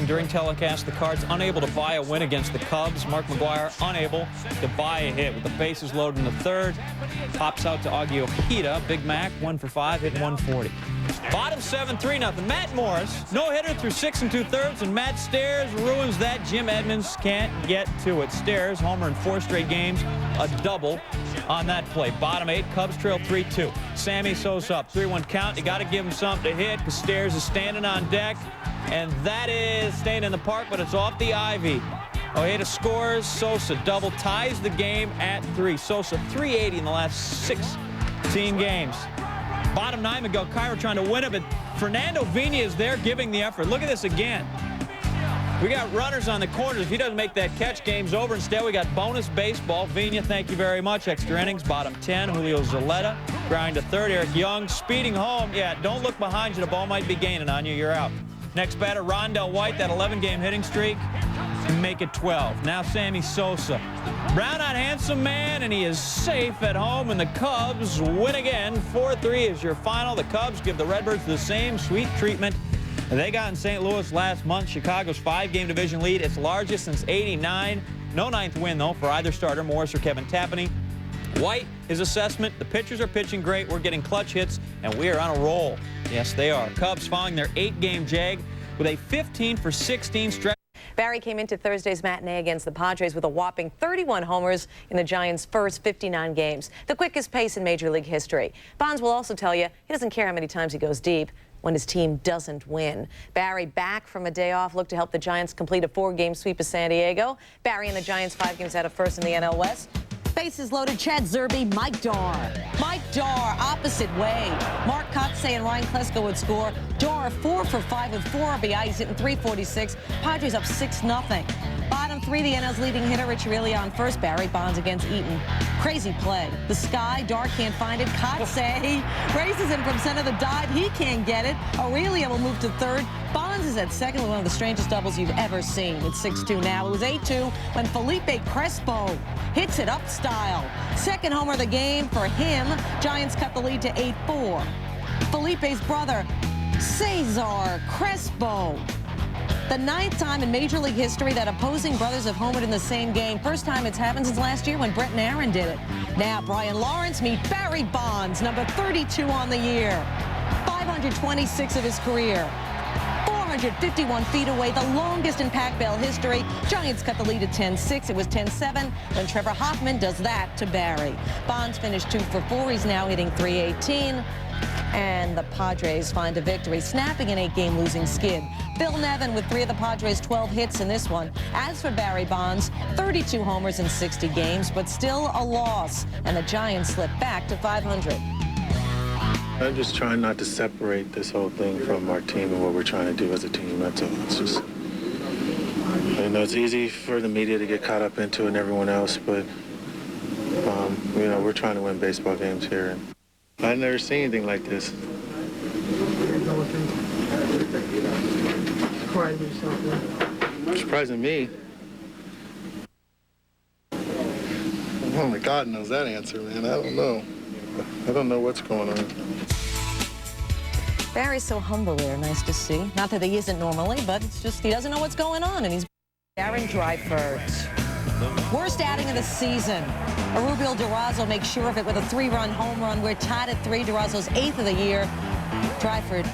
watching during telecast. The Cards unable to buy a win against the Cubs. Mark McGwire unable to buy a hit with the bases loaded in the third. Pops out to Augie Ojeda. Big Mac 1 for 5, hitting 140. Bottom 7, 3-0. Matt Morris, no-hitter through 6 2/3, and Matt Stairs ruins that. Jim Edmonds can't get to it. Stairs, homer in 4 straight games, a double on that play. Bottom 8, Cubs trail 3-2. Sammy Sosa up, 3-1 count. You got to give him something to hit because Stairs is standing on deck, and that is staying in the park, but it's off the ivy. Ojeda scores. Sosa double ties the game at 3. Sosa 380 in the last 16 games. Bottom 9, Miguel Cairo trying to win it, but Fernando Vina is there giving the effort. Look at this again. We got runners on the corners. If he doesn't make that catch, game's over. Instead, we got bonus baseball. Vina, thank you very much. Extra innings, bottom 10. Julio Zaletta, grind to third. Eric Young speeding home. Yeah, don't look behind you. The ball might be gaining on you. You're out. Next batter, Rondell White, that 11-game hitting streak. Make it 12. Now Sammy Sosa. Brown on handsome man, and he is safe at home, and the Cubs win again. 4-3 is your final. The Cubs give the Redbirds the same sweet treatment they got in St. Louis last month. Chicago's 5-game division lead, its largest since '89. No 9th win, though, for either starter, Morris or Kevin Tapani. White, his assessment, the pitchers are pitching great. We're getting clutch hits, and we are on a roll. Yes, they are. Cubs following their 8-game jag with a 15 for 16 stretch. Barry came into Thursday's matinee against the Padres with a whopping 31 homers in the Giants' first 59 games, the quickest pace in Major League history. Bonds will also tell you he doesn't care how many times he goes deep when his team doesn't win. Barry, back from a day off, looked to help the Giants complete a 4-game sweep of San Diego. Barry and the Giants 5 games out of first in the NL West. Bases loaded, Chad Zerbe, Mike Darr. Mike Darr, opposite way. Mark Kotsay and Ryan Klesko would score. Darr 4 for 5 with 4 RBIs, hitting .346. Padres up 6-0. Bottom 3, the NL's leading hitter, Rich Aurelia on first. Barry Bonds against Eaton. Crazy play. The sky, Darr can't find it. Kotsay races him from center the dive. He can't get it. Aurelia will move to third. Bonds is at second with one of the strangest doubles you've ever seen. It's 6-2 now. It was 8-2 when Felipe Crespo hits it up style. Second homer of the game for him. Giants cut the lead to 8-4. Felipe's brother, Cesar Crespo. The 9th time in Major League history that opposing brothers have homered in the same game. First time it's happened since last year when Brett and Aaron did it. Now Brian Lawrence meet Barry Bonds, number 32 on the year. 526 of his career. 451 feet away, the longest in Pac Bell history. Giants cut the lead at 10-6. It was 10-7 when Trevor Hoffman does that to Barry. Bonds finished 2 for 4. He's now hitting .318. And the Padres find a victory, snapping an 8-game losing skid. Bill Nevin with 3 of the Padres' 12 hits in this one. As for Barry Bonds, 32 homers in 60 games, but still a loss. And the Giants slip back to 500. I'm just trying not to separate this whole thing from our team and what we're trying to do as a team. That's all. It's just, I know it's easy for the media to get caught up into it and everyone else, but, you know, we're trying to win baseball games here. And I've never seen anything like this. Surprising me. Only God knows that answer, man. I don't know. I don't know what's going on. Barry's so humble there, nice to see. Not that he isn't normally, but it's just he doesn't know what's going on, and he's Aaron Dreifert. Worst outing of the season. Arubio Durazo makes sure of it with a 3-run home run. We're tied at 3, Durazo's 8th of the year. Dreifert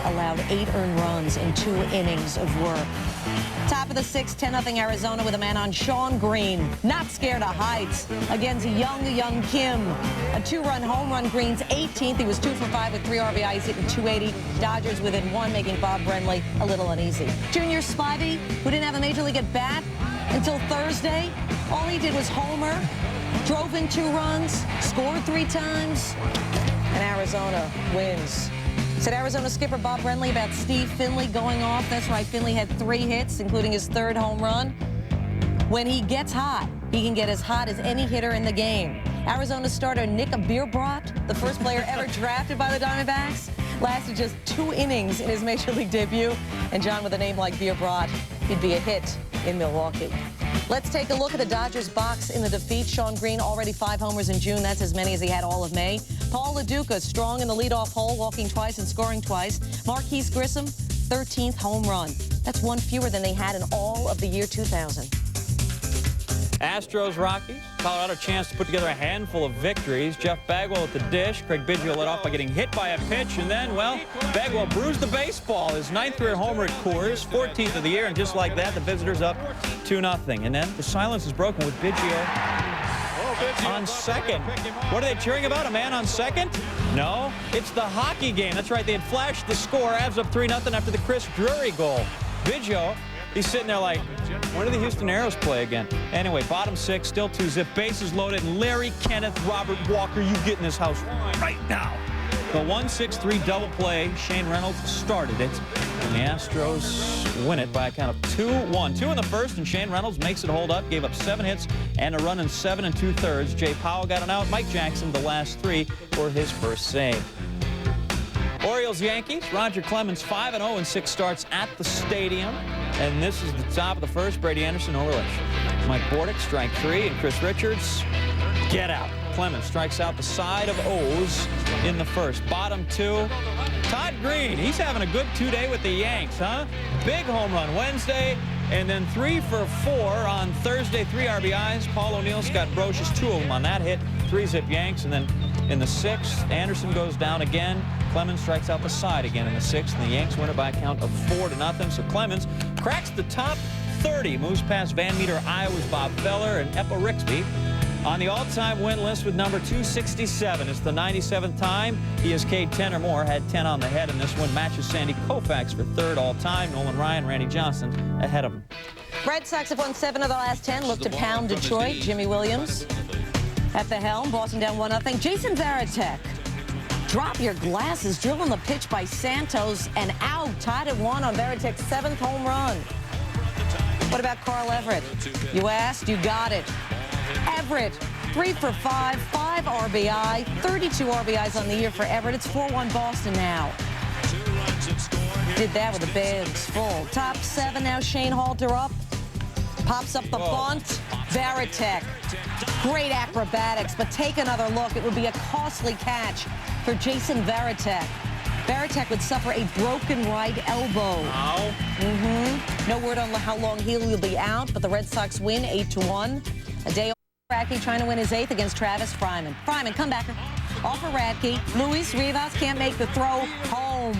allowed 8 earned runs in 2 innings of work. Top of the 6th, 10-0 Arizona with a man on Sean Green. Not scared of heights against young Kim. A 2-run home run, Green's 18th. He was 2 for 5 with 3 RBIs, hitting .280. Dodgers within 1, making Bob Brenly a little uneasy. Junior Spivey, who didn't have a major league at bat until Thursday. All he did was homer, drove in 2 runs, scored 3 times, and Arizona wins. Said Arizona skipper Bob Brenly about Steve Finley going off. That's right, Finley had 3 hits, including his 3rd home run. When he gets hot, he can get as hot as any hitter in the game. Arizona starter Nick Bierbrot, the first player ever drafted by the Diamondbacks, lasted just 2 innings in his Major League debut. And John, with a name like Bierbrot, he'd be a hit in Milwaukee. Let's take a look at the Dodgers box in the defeat. Sean Green already 5 homers in June. That's as many as he had all of May. Paul LaDuca strong in the leadoff hole, walking twice and scoring twice. Marquise Grissom 13th home run. That's one fewer than they had in all of the year 2000. Astros, Rockies. Colorado chance to put together a handful of victories. Jeff Bagwell at the dish. Craig Biggio led off by getting hit by a pitch. And then, well, Bagwell bruised the baseball. His 9th career homer at Coors, 14th of the year. And just like that, the visitors up 2-0. And then the silence is broken with Biggio on second. What are they cheering about? A man on second? No, it's the hockey game. That's right. They had flashed the score. Avs up 3-0 after the Chris Drury goal. Biggio, he's sitting there like, when do the Houston Aeros play again? Anyway, bottom 6, still 2-zip, bases loaded, and Larry, Kenneth, Robert Walker, you get in this house right now. The 1-6-3 double play, Shane Reynolds started it, and the Astros win it by a count of 2-1. 2 in the first, and Shane Reynolds makes it hold up, gave up 7 hits and a run in 7 2/3. Jay Powell got an out. Mike Jackson, the last 3 for his first save. Orioles, Yankees. Roger Clemens 5-0 in 6 starts at the stadium. And this is the top of the first. Brady Anderson, no relation. Mike Bordick, strike 3, and Chris Richards, get out. Clemens strikes out the side of O's in the first. Bottom 2, Todd Green. He's having a good 2-day with the Yanks, huh? Big home run Wednesday, and then 3 for 4 on Thursday. 3 RBIs. Paul O'Neill, Scott Brocious, 2 of them on that hit. 3-zip Yanks, and then in the 6th, Anderson goes down again. Clemens strikes out the side again in the 6th, and the Yanks win it by a count of 4-0. So Clemens cracks the top 30, moves past Van Meter, Iowa's Bob Feller, and Eppa Rixby on the all-time win list with number 267. It's the 97th time he has K'd 10 or more, had 10 on the head, and this one matches Sandy Koufax for 3rd all-time. Nolan Ryan, Randy Johnson ahead of him. Red Sox have won 7 of the last 10. Look to pound Detroit. Jimmy Williams at the helm. Boston down 1-0. Jason Varitek. Drop your glasses. Drilling the pitch by Santos and out. Tied at 1 on Varitek's 7th home run. What about Carl Everett? You asked, you got it. Everett, 3 for 5, 5 RBI, 32 RBIs on the year for Everett. It's 4-1 Boston now. Did that with the bags full. Top 7 now. Shane Halter up. Pops up the bunt. Varitek. Great acrobatics, but take another look. It would be a costly catch for Jason Varitek. Varitek would suffer a broken right elbow. No word on how long he will be out, but the Red Sox win 8-1. A day off for Radke trying to win his 8th against Travis Fryman. Fryman, come back. Off for Radke. Luis Rivas can't make the throw home.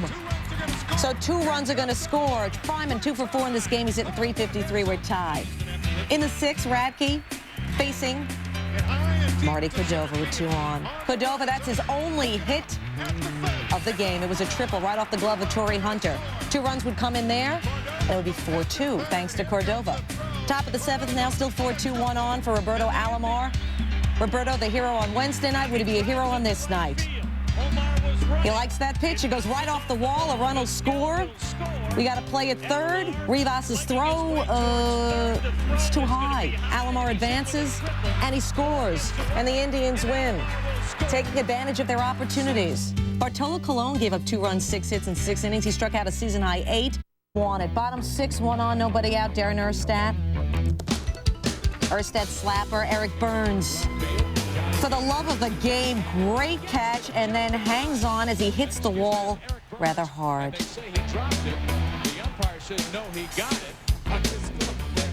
So 2 runs are going to score. Fryman 2 for 4 in this game. He's hitting .353. We're tied. In the 6th, Radke facing Marty Cordova with 2 on. Cordova, that's his only hit of the game. It was a triple right off the glove of Torrey Hunter. 2 runs would come in there. That would be 4-2 thanks to Cordova. Top of the 7th now, still 4-2, 1 on for Roberto Alomar. Roberto, the hero on Wednesday night. Would he be a hero on this night? He likes that pitch. It goes right off the wall. A run will score. We got to play at 3rd. Rivas' throw, it's too high. Alomar advances, and he scores. And the Indians win, taking advantage of their opportunities. Bartolo Colon gave up 2 runs, 6 hits in 6 innings. He struck out a season-high 8. Wanted. Bottom 6, 1 on, nobody out. Darren Erstad. Erstad slapper. Eric Burns. For the love of the game, great catch, and then hangs on as he hits the wall rather hard.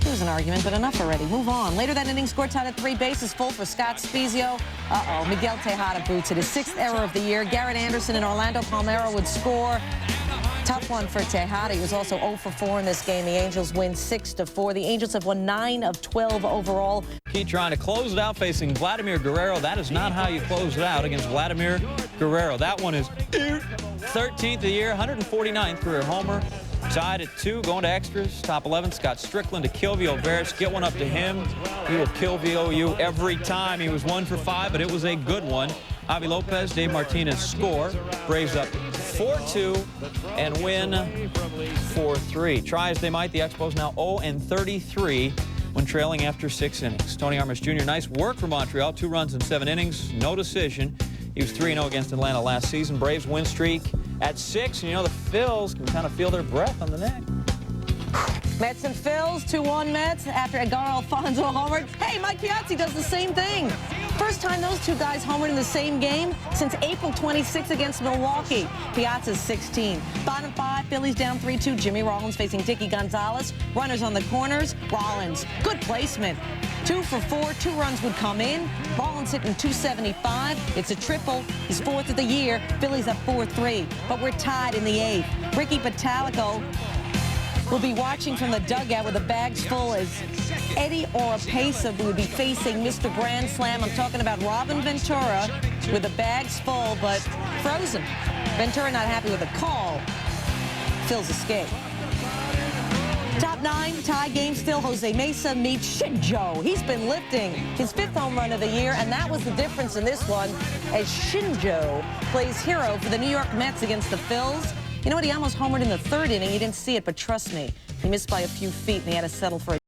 There's an argument, but enough already. Move on. Later that inning, scored tied at 3, bases full for Scott Spezio. Miguel Tejada boots it. His 6th error of the year. Garrett Anderson and Orlando Palmeiro would score. Tough one for Tejada. He was also 0 for 4 in this game. The Angels win 6-4. The Angels have won 9 of 12 overall. Key trying to close it out facing Vladimir Guerrero. That is not how you close it out against Vladimir Guerrero. That one is 13th of the year, 149th career homer. Tied at 2, going to extras. Top 11, Scott Strickland to Kilvio Veras. Get one up to him. He will Kilvio you every time. He was 1 for 5, but it was a good one. Avi Lopez, Dave Martinez score. Braves up 4-2 and win 4-3. Try as they might, the Expos now 0-33 when trailing after 6 innings. Tony Armas Jr., nice work for Montreal. 2 runs in 7 innings, no decision. He was 3-0 against Atlanta last season. Braves win streak at 6, and you know the Phils can kind of feel their breath on the neck. Mets and Phils, 2-1 Mets after Edgar Alfonso homered. Hey, Mike Piazzi does the same thing. First time those two guys homered in the same game since April 26 against Milwaukee. Piazza's 16. Bottom 5, Phillies down 3-2. Jimmy Rollins facing Dicky Gonzalez. Runners on the corners. Rollins, good placement. 2 for 4, 2 runs would come in. Rollins hitting .275. It's a triple, his 4th of the year. Phillies up 4-3, but we're tied in the 8th. Ricky Patalico will be watching from the dugout with the bags full as Eddie Oropesa will be facing Mr. Grand Slam. I'm talking about Robin Ventura with the bags full, but frozen. Ventura not happy with the call. Phil's escape. Top 9, tie game still. Jose Mesa meets Shinjo. He's been lifting his 5th home run of the year, and that was the difference in this one as Shinjo plays hero for the New York Mets against the Phils. You know what? He almost homered in the 3rd inning. You didn't see it, but trust me, he missed by a few feet, and he had to settle for a